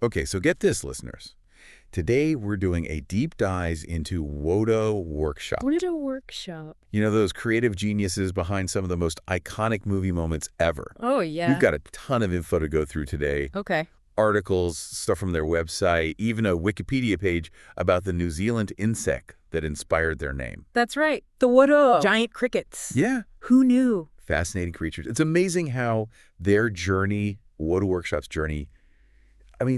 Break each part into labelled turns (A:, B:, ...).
A: Okay, so get this, listeners. Today, we're doing a deep dive into Weta Workshop.
B: Weta Workshop.
A: You know, those creative geniuses behind some of the most iconic movie moments ever.
B: Oh, yeah.
A: We've got a ton of info to go through today.
B: Okay.
A: Articles, stuff from their website, even a Wikipedia page about the New Zealand insect that inspired their name.
B: That's right. The Weta. Giant crickets.
A: Yeah.
B: Who knew?
A: Fascinating creatures. It's amazing how their journey, Weta Workshop's journey,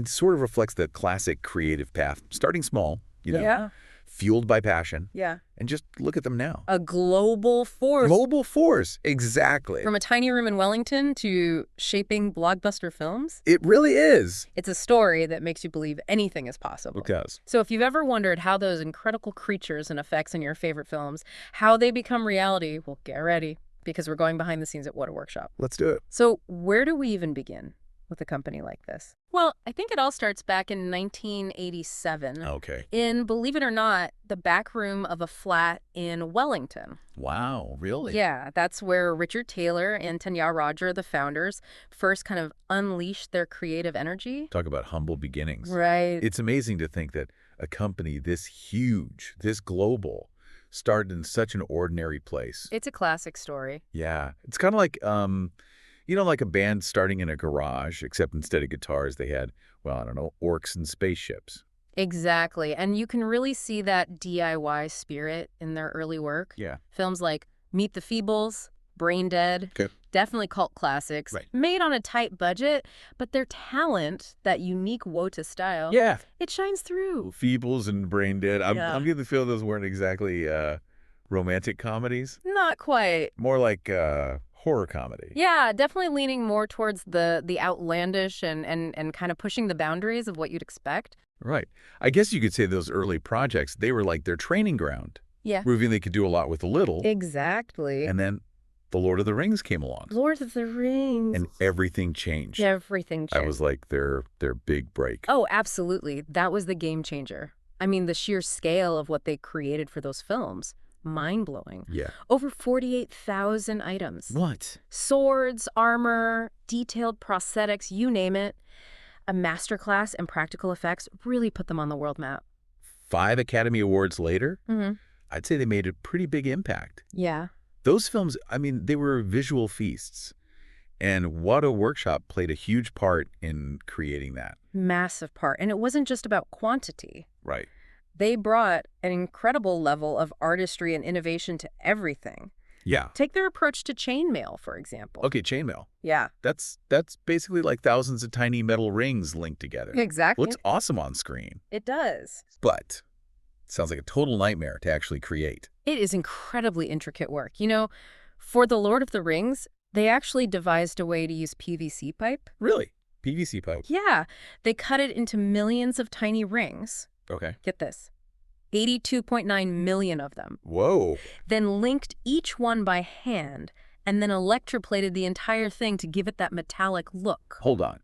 A: sort of reflects the classic creative path, starting small,
B: Yeah.
A: fueled by passion.
B: Yeah.
A: And just look at them now.
B: A global force.
A: Global force, exactly.
B: From a tiny room in Wellington to shaping blockbuster films.
A: It really is.
B: It's a story that makes you believe anything is possible.
A: Because.
B: So if you've ever wondered how those incredible creatures and effects in your favorite films, how they become reality, well, get ready, because we're going behind the scenes at Weta Workshop.
A: Let's do it.
B: So where do we even begin with a company like this? Well, I think it all starts back in 1987.
A: Okay.
B: In, believe it or not, the back room of a flat in Wellington.
A: Wow, really?
B: Yeah, that's where Richard Taylor and Tania Rodger, the founders, first kind of unleashed their creative energy.
A: Talk about humble beginnings.
B: Right.
A: It's amazing to think that a company this huge, this global, started in such an ordinary place.
B: It's a classic story.
A: Yeah. It's kind of like, like a band starting in a garage, except instead of guitars, they had, orcs and spaceships.
B: Exactly. And you can really see that DIY spirit in their early work.
A: Yeah.
B: Films like Meet the Feebles, Braindead,
A: Okay.
B: definitely cult classics,
A: Right.
B: made on a tight budget, but their talent, that unique Weta style,
A: Yeah.
B: it shines through.
A: Feebles and Braindead. I'm getting the feel those weren't exactly romantic comedies.
B: Not quite.
A: More like horror comedy.
B: Yeah, definitely leaning more towards the outlandish and kind of pushing the boundaries of what you'd expect.
A: Right. I guess you could say those early projects, they were like their training ground.
B: Yeah.
A: Proving they could do a lot with a little.
B: Exactly.
A: And then The Lord of the Rings came along.
B: Lord of the Rings.
A: And everything changed.
B: Everything changed.
A: That was like their big break.
B: Oh, absolutely. That was the game changer. I mean, the sheer scale of what they created for those films. Mind-blowing.
A: Yeah.
B: Over 48,000 items.
A: What?
B: Swords, armor, detailed prosthetics, you name it. A masterclass in practical effects really put them on the world map.
A: 5 Academy Awards later,
B: Mm-hmm.
A: I'd say they made a pretty big impact.
B: Yeah.
A: Those films, they were visual feasts. And Weta Workshop played a huge part in creating that.
B: Massive part. And it wasn't just about quantity.
A: Right.
B: They brought an incredible level of artistry and innovation to everything.
A: Yeah.
B: Take their approach to chainmail, for example.
A: Okay, chainmail.
B: Yeah.
A: That's basically like thousands of tiny metal rings linked together.
B: Exactly.
A: Looks awesome on screen.
B: It does.
A: But sounds like a total nightmare to actually create.
B: It is incredibly intricate work. You know, for The Lord of the Rings, they actually devised a way to use PVC pipe.
A: Really? PVC pipe?
B: Yeah. They cut it into millions of tiny rings.
A: Okay.
B: Get this. 82.9 million of them.
A: Whoa.
B: Then linked each one by hand and then electroplated the entire thing to give it that metallic look.
A: Hold on.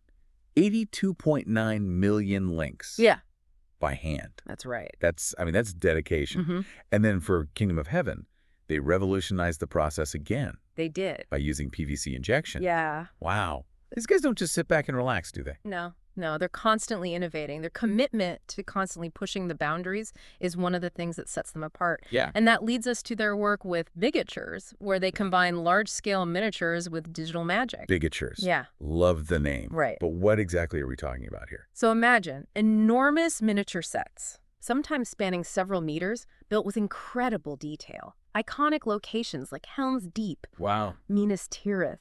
A: 82.9 million links.
B: Yeah.
A: By hand.
B: That's right.
A: That's dedication.
B: Mm-hmm.
A: And then for Kingdom of Heaven, they revolutionized the process again.
B: They did.
A: By using PVC injection.
B: Yeah.
A: Wow. These guys don't just sit back and relax, do they?
B: No, they're constantly innovating. Their commitment to constantly pushing the boundaries is one of the things that sets them apart.
A: Yeah.
B: And that leads us to their work with bigatures, where they combine large-scale miniatures with digital magic.
A: Bigatures.
B: Yeah.
A: Love the name.
B: Right.
A: But what exactly are we talking about here?
B: So imagine enormous miniature sets, sometimes spanning several meters, built with incredible detail. Iconic locations like Helm's Deep,
A: Wow.
B: Minas Tirith,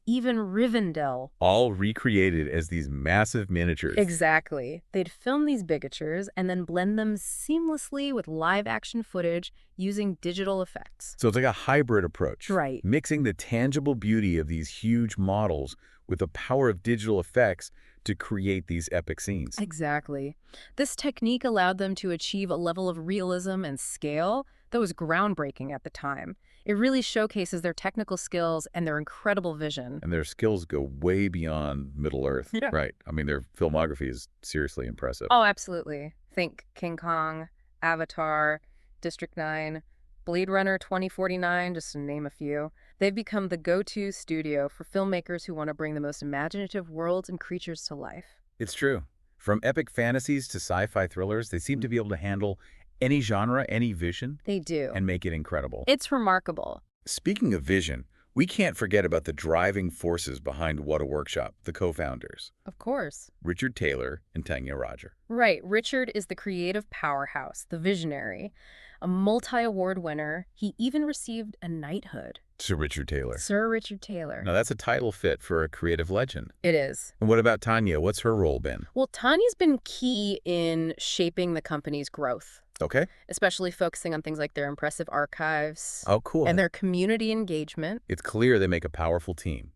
B: even Rivendell.
A: All recreated as these massive miniatures.
B: Exactly. They'd film these bigatures and then blend them seamlessly with live-action footage using digital effects.
A: So it's like a hybrid approach.
B: Right.
A: Mixing the tangible beauty of these huge models with the power of digital effects to create these epic scenes.
B: Exactly. This technique allowed them to achieve a level of realism and scale that was groundbreaking at the time. It really showcases their technical skills and their incredible vision.
A: And their skills go way beyond Middle-earth.
B: Yeah.
A: Right. Their filmography is seriously impressive.
B: Oh, absolutely. Think King Kong, Avatar, District 9, Blade Runner 2049, just to name a few. They've become the go-to studio for filmmakers who want to bring the most imaginative worlds and creatures to life.
A: It's true. From epic fantasies to sci-fi thrillers, they seem to be able to handle any genre, any vision,
B: They do.
A: and make it incredible.
B: It's remarkable.
A: Speaking of vision, we can't forget about the driving forces behind Weta Workshop, the co-founders,
B: Of course.
A: Richard Taylor and Tania Rodger.
B: Right. Richard is the creative powerhouse, the visionary, a multi-award winner. He even received a knighthood.
A: Sir Richard Taylor.
B: Sir Richard Taylor.
A: Now, that's a title fit for a creative legend.
B: It is.
A: And what about Tania? What's her role been?
B: Well, Tanya's been key in shaping the company's growth,
A: Okay.
B: especially focusing on things like their impressive archives
A: Oh, cool.
B: and their community engagement.
A: It's clear they make a powerful team,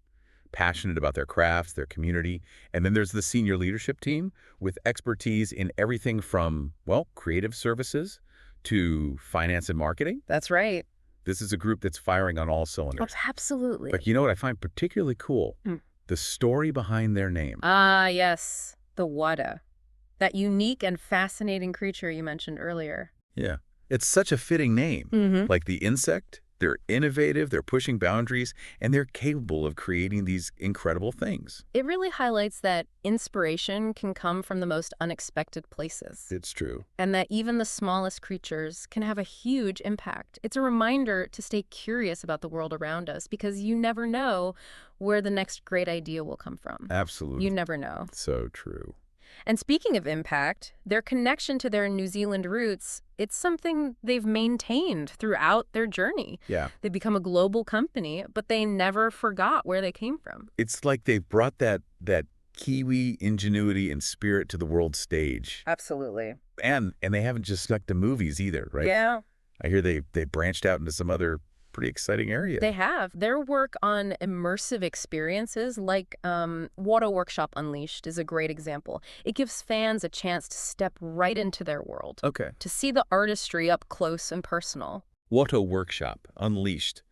A: passionate about their crafts, their community. And then there's the senior leadership team with expertise in everything from, well, creative services to finance and marketing.
B: That's right.
A: This is a group that's firing on all cylinders.
B: Absolutely.
A: But you know what I find particularly cool? The story behind their name.
B: Ah, yes. The Weta. That unique and fascinating creature you mentioned earlier.
A: Yeah. It's such a fitting name.
B: Mm-hmm.
A: Like the insect, they're innovative, they're pushing boundaries, and they're capable of creating these incredible things.
B: It really highlights that inspiration can come from the most unexpected places,
A: It's true.
B: and that even the smallest creatures can have a huge impact. It's a reminder to stay curious about the world around us, because you never know where the next great idea will come from.
A: Absolutely.
B: You never know.
A: So true.
B: And speaking of impact, their connection to their New Zealand roots, it's something they've maintained throughout their journey.
A: Yeah.
B: They've become a global company, but they never forgot where they came from.
A: It's like they've brought that Kiwi ingenuity and spirit to the world stage.
B: Absolutely.
A: And they haven't just stuck to movies either, right?
B: Yeah.
A: I hear they branched out into some other pretty exciting areas.
B: They have. Their work on immersive experiences like Weta Workshop Unleashed is a great example. It gives fans a chance to step right into their world,
A: Okay.
B: to see the artistry up close and personal.
A: Weta Workshop Unleashed.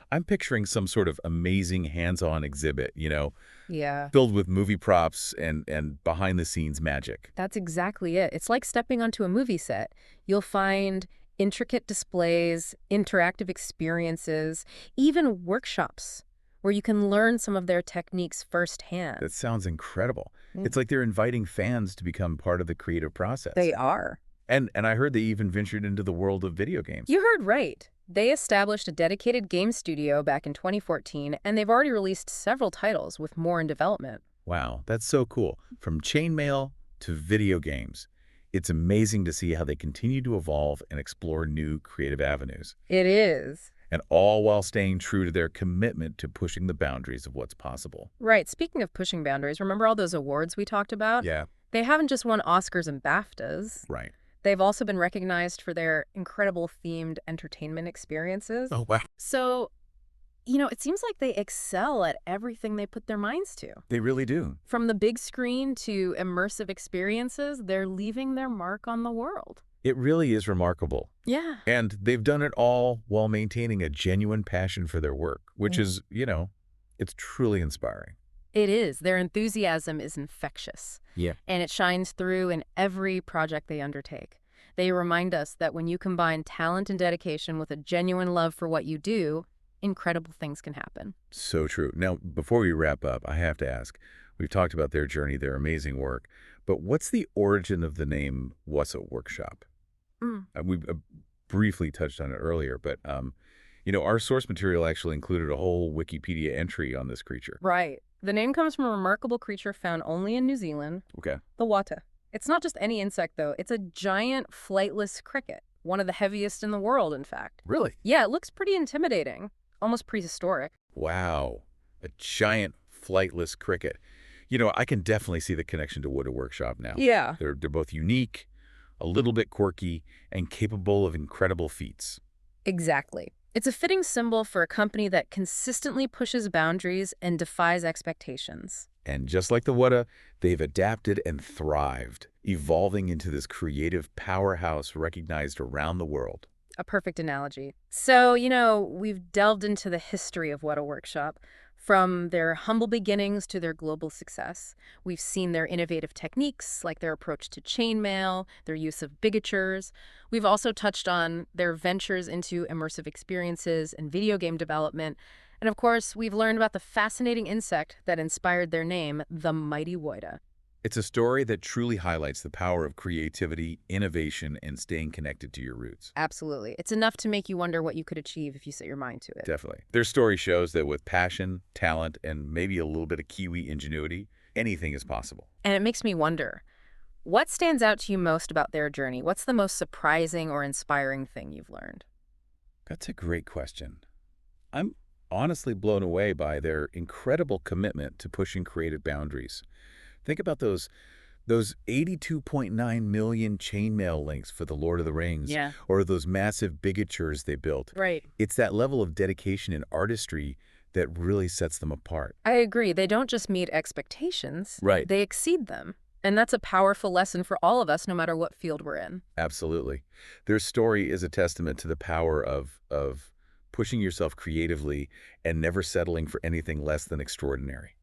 A: I'm picturing some sort of amazing hands-on exhibit,
B: Yeah.
A: filled with movie props and behind-the-scenes magic.
B: That's exactly it. It's like stepping onto a movie set. You'll find intricate displays, interactive experiences, even workshops where you can learn some of their techniques firsthand.
A: That sounds incredible.
B: Mm.
A: It's like they're inviting fans to become part of the creative process.
B: They are.
A: And I heard they even ventured into the world of video games.
B: You heard right. They established a dedicated game studio back in 2014, and they've already released several titles with more in development.
A: Wow, that's so cool. From chainmail to video games. It's amazing to see how they continue to evolve and explore new creative avenues.
B: It is.
A: And all while staying true to their commitment to pushing the boundaries of what's possible.
B: Right. Speaking of pushing boundaries, remember all those awards we talked about?
A: Yeah.
B: They haven't just won Oscars and BAFTAs.
A: Right.
B: They've also been recognized for their incredible themed entertainment experiences.
A: Oh, wow.
B: So, it seems like they excel at everything they put their minds to.
A: They really do.
B: From the big screen to immersive experiences, they're leaving their mark on the world.
A: It really is remarkable.
B: Yeah.
A: And they've done it all while maintaining a genuine passion for their work, which is, it's truly inspiring.
B: It is. Their enthusiasm is infectious.
A: Yeah.
B: And it shines through in every project they undertake. They remind us that when you combine talent and dedication with a genuine love for what you do, incredible things can happen.
A: So true. Now, before we wrap up, I have to ask, we've talked about their journey, their amazing work, but what's the origin of the name Weta Workshop? We briefly touched on it earlier, but, our source material actually included a whole Wikipedia entry on this creature.
B: Right. The name comes from a remarkable creature found only in New Zealand,
A: Okay.
B: the Weta. It's not just any insect, though. It's a giant flightless cricket, one of the heaviest in the world, in fact.
A: Really?
B: Yeah, it looks pretty intimidating, almost prehistoric.
A: Wow. A giant flightless cricket. I can definitely see the connection to Weta Workshop now.
B: Yeah.
A: They're both unique, a little bit quirky, and capable of incredible feats.
B: Exactly. It's a fitting symbol for a company that consistently pushes boundaries and defies expectations.
A: And just like the Weta, they've adapted and thrived, evolving into this creative powerhouse recognized around the world.
B: A perfect analogy. So, we've delved into the history of Weta Workshop, from their humble beginnings to their global success. We've seen their innovative techniques, like their approach to chainmail, their use of bigatures. We've also touched on their ventures into immersive experiences and video game development. And of course, we've learned about the fascinating insect that inspired their name, the mighty Weta.
A: It's a story that truly highlights the power of creativity, innovation, and staying connected to your roots.
B: Absolutely. It's enough to make you wonder what you could achieve if you set your mind to it.
A: Definitely. Their story shows that with passion, talent, and maybe a little bit of Kiwi ingenuity, anything is possible.
B: And it makes me wonder, what stands out to you most about their journey? What's the most surprising or inspiring thing you've learned?
A: That's a great question. I'm honestly blown away by their incredible commitment to pushing creative boundaries. Think about those 82.9 million chainmail links for The Lord of the Rings,
B: Yeah.
A: or those massive bigatures they built.
B: Right.
A: It's that level of dedication and artistry that really sets them apart.
B: I agree. They don't just meet expectations.
A: Right.
B: They exceed them. And that's a powerful lesson for all of us, no matter what field we're in.
A: Absolutely. Their story is a testament to the power of pushing yourself creatively and never settling for anything less than extraordinary.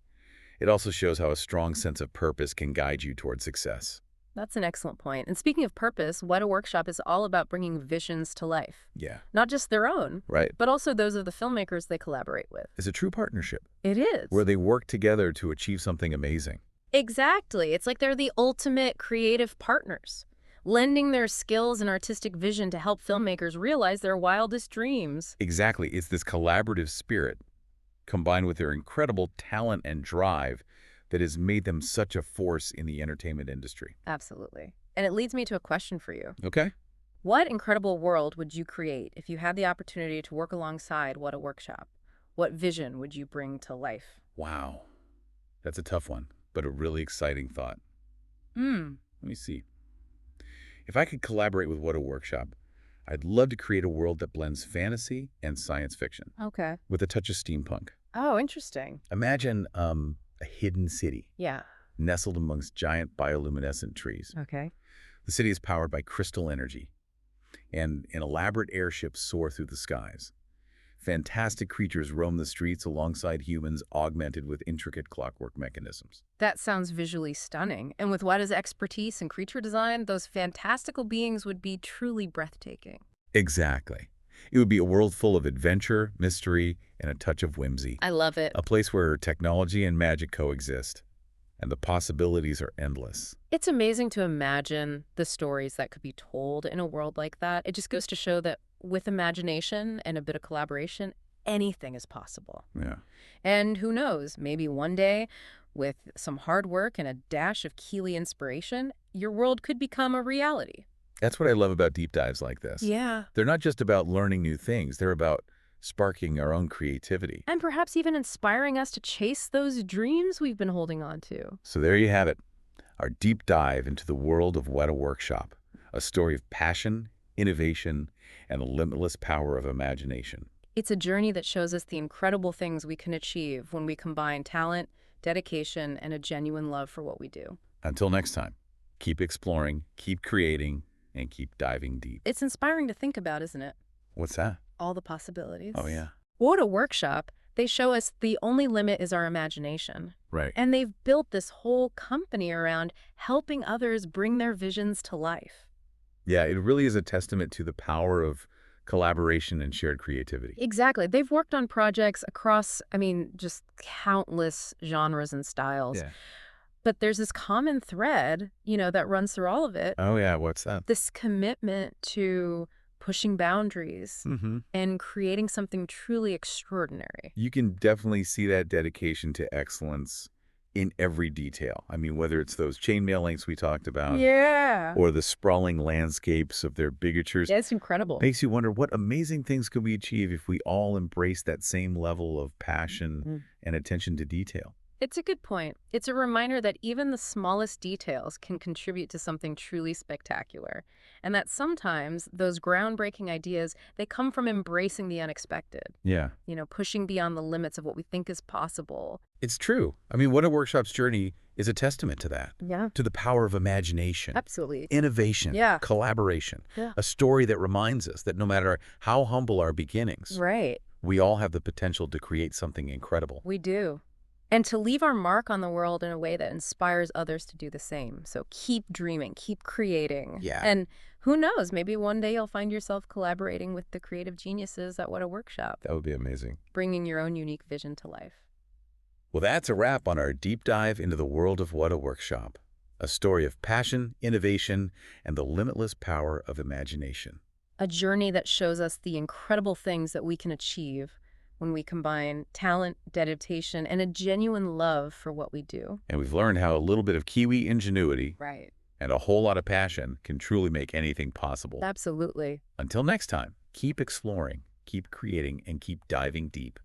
A: It also shows how a strong sense of purpose can guide you toward success.
B: That's an excellent point. And speaking of purpose, Weta Workshop is all about bringing visions to life.
A: Yeah.
B: Not just their own,
A: Right.
B: but also those of the filmmakers they collaborate with.
A: It's a true partnership
B: It is.
A: where they work together to achieve something amazing.
B: Exactly. It's like they're the ultimate creative partners, lending their skills and artistic vision to help filmmakers realize their wildest dreams.
A: Exactly. It's this collaborative spirit combined with their incredible talent and drive that has made them such a force in the entertainment industry.
B: Absolutely. And it leads me to a question for you.
A: Okay.
B: What incredible world would you create if you had the opportunity to work alongside What a Workshop? What vision would you bring to life?
A: Wow. That's a tough one, but a really exciting thought.
B: Hmm.
A: Let me see. If I could collaborate with What a Workshop, I'd love to create a world that blends fantasy and science fiction
B: Okay.
A: with a touch of steampunk.
B: Oh, interesting.
A: Imagine a hidden city
B: Yeah.
A: nestled amongst giant bioluminescent trees.
B: Okay.
A: The city is powered by crystal energy, and an elaborate airships soar through the skies. Fantastic creatures roam the streets alongside humans, augmented with intricate clockwork mechanisms.
B: That sounds visually stunning. And with Weta's expertise in creature design, those fantastical beings would be truly breathtaking.
A: Exactly. It would be a world full of adventure, mystery, and a touch of whimsy.
B: I love it.
A: A place where technology and magic coexist, and the possibilities are endless.
B: It's amazing to imagine the stories that could be told in a world like that. It just goes to show that with imagination and a bit of collaboration, anything is possible.
A: Yeah.
B: And who knows, maybe one day, with some hard work and a dash of Keeley inspiration, your world could become a reality.
A: That's what I love about deep dives like this.
B: Yeah.
A: They're not just about learning new things. They're about sparking our own creativity.
B: And perhaps even inspiring us to chase those dreams we've been holding on to.
A: So there you have it, our deep dive into the world of Weta Workshop, a story of passion, innovation, and the limitless power of imagination.
B: It's a journey that shows us the incredible things we can achieve when we combine talent, dedication, and a genuine love for what we do.
A: Until next time, keep exploring, keep creating, and keep diving deep.
B: It's inspiring to think about, isn't it?
A: What's that?
B: All the possibilities.
A: Oh, yeah.
B: What a Workshop. They show us the only limit is our imagination.
A: Right.
B: And they've built this whole company around helping others bring their visions to life.
A: Yeah, it really is a testament to the power of collaboration and shared creativity.
B: Exactly. They've worked on projects across, just countless genres and styles.
A: Yeah.
B: But there's this common thread, that runs through all of it.
A: Oh, yeah. What's that?
B: This commitment to pushing boundaries and creating something truly extraordinary.
A: You can definitely see that dedication to excellence in every detail. I mean, whether it's those chainmail links we talked about,
B: Yeah.
A: or the sprawling landscapes of their bigatures,
B: Yeah, it's incredible.
A: makes you wonder what amazing things could we achieve if we all embrace that same level of passion and attention to detail.
B: It's a good point. It's a reminder that even the smallest details can contribute to something truly spectacular, and that sometimes those groundbreaking ideas, they come from embracing the unexpected,
A: Yeah.
B: pushing beyond the limits of what we think is possible.
A: It's true. I mean, What a Workshop's journey is a testament to that,
B: Yeah,
A: to the power of imagination,
B: absolutely.
A: innovation,
B: Yeah.
A: collaboration,
B: Yeah.
A: a story that reminds us that no matter how humble our beginnings,
B: Right.
A: we all have the potential to create something incredible.
B: We do. And to leave our mark on the world in a way that inspires others to do the same. So keep dreaming, keep creating.
A: Yeah.
B: And who knows, maybe one day you'll find yourself collaborating with the creative geniuses at What a Workshop,
A: That would be amazing.
B: bringing your own unique vision to life.
A: Well, that's a wrap on our deep dive into the world of What a Workshop. A story of passion, innovation, and the limitless power of imagination.
B: A journey that shows us the incredible things that we can achieve when we combine talent, dedication, and a genuine love for what we do.
A: And we've learned how a little bit of Kiwi ingenuity
B: Right.
A: and a whole lot of passion can truly make anything possible.
B: Absolutely.
A: Until next time, keep exploring, keep creating, and keep diving deep.